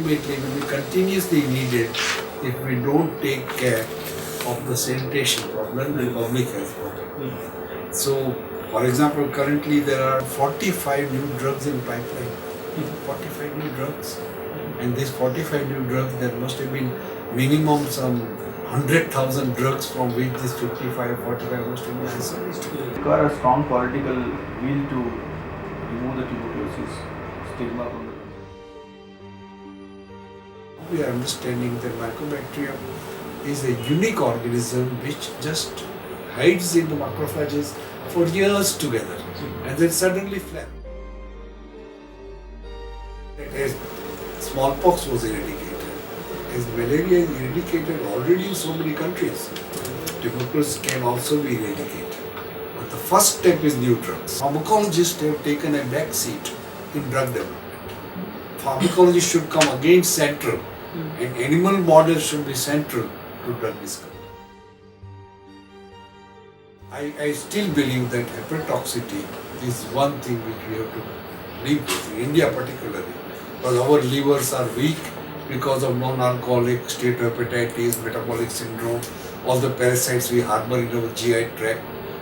ultimately will be continuously needed if we don't take care of the sanitation problem and public health problem. So, for example, currently there are 45 new drugs in pipeline. 45 new drugs. And these 45 new drugs, there must have been minimum some 100,000 drugs from which this 55, 45 must have been isolate. Require a strong political will to remove the tuberculosis stigma from the country. We are understanding that Mycobacterium is a unique organism which just hides in the macrophages for years together and then suddenly flare. As smallpox was eradicated, as malaria is eradicated already in so many countries, tuberculosis can also be eradicated. But the first step is new drugs. Pharmacologists have taken a back seat in drug development. Pharmacology should come again central, and animal models should be central to drug discovery. I still believe that hepatotoxicity is one thing which we have to live with, in India particularly, because our livers are weak because of non-alcoholic steatohepatitis, metabolic syndrome, all the parasites we harbor in our GI tract,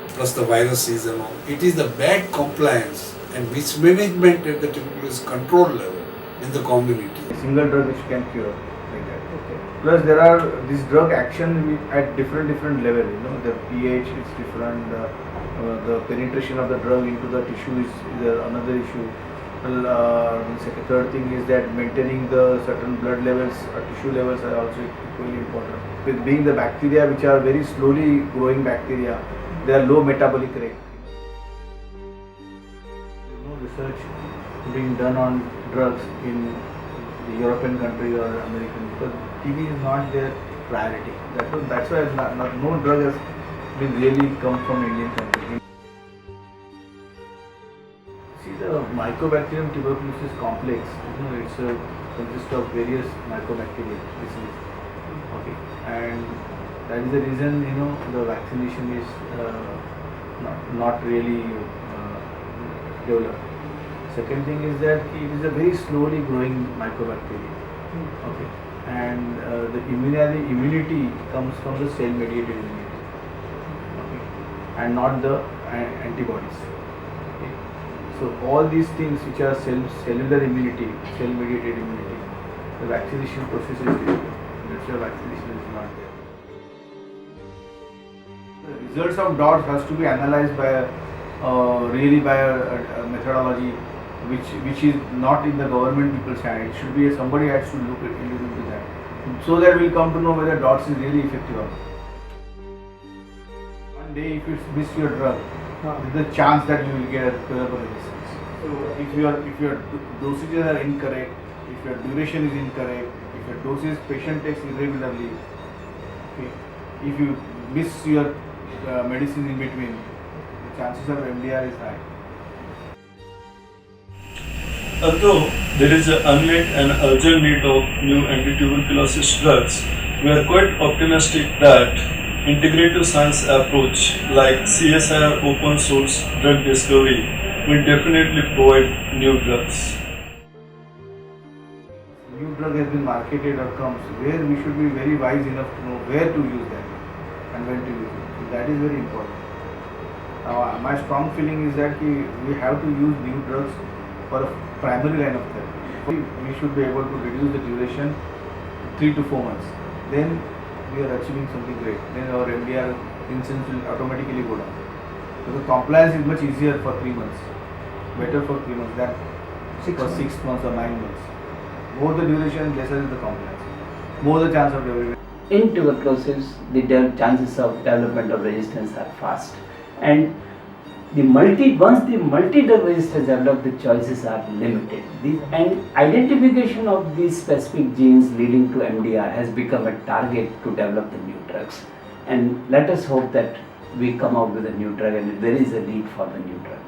plus the viruses and all. It is the bad compliance and mismanagement at the tuberculosis control level in the community. A single drug which can cure like that. Okay. Plus there are this drug action at different level. You know, the pH is different. The penetration of the drug into the tissue is another issue. The third thing is that maintaining the certain blood levels or tissue levels are also equally important. With being the bacteria which are very slowly growing bacteria, they are low metabolic rate. There is no research being done on drugs in the European countries or American because TB is not their priority. That's why no drug has been really come from Indian country. See, the Mycobacterium tuberculosis complex, it's consists of various mycobacteria disease. Okay, and that is the reason the vaccination is not really developed. Second thing is that it is a very slowly growing mycobacteria. Okay, and the immunity comes from the cell-mediated immunity. Okay, and not the antibodies. Okay. So all these things which are cellular immunity, cell-mediated immunity, the vaccination process is difficult. That's why vaccination is not there. The results of DOTS has to be analyzed by a methodology which is not in the government people's hand. It should be somebody has to look into that, so that we'll come to know whether DOTS is really effective or not. One day, if you miss your drug, there's a chance that you will get curable resistance. So if your dosages are incorrect, if your duration is incorrect, if your doses patient takes irregularly, okay, if you miss your medicine in between, the chances of MDR is high. Although there is an unmet and urgent need of new anti-tuberculosis drugs, we are quite optimistic that integrative science approach like CSIR open source drug discovery will definitely provide new drugs. New drug has been marketed or comes, where we should be very wise enough to know where to use that and when to use it. So that is very important. My strong feeling is that we have to use new drugs for a primary line of therapy. We should be able to reduce the duration 3 to 4 months. Then we are achieving something great. Then our MDR incidence will automatically go down. Because compliance is much easier for 3 months. Better for 3 months than for 6 months or 9 months. More the duration, lesser is the compliance. More the chance of development. In tuberculosis, the chances of development of resistance are fast, and once the multi-drug resistance develop, the choices are limited. And identification of these specific genes leading to MDR has become a target to develop the new drugs. And let us hope that we come out with a new drug, and there is a need for the new drug.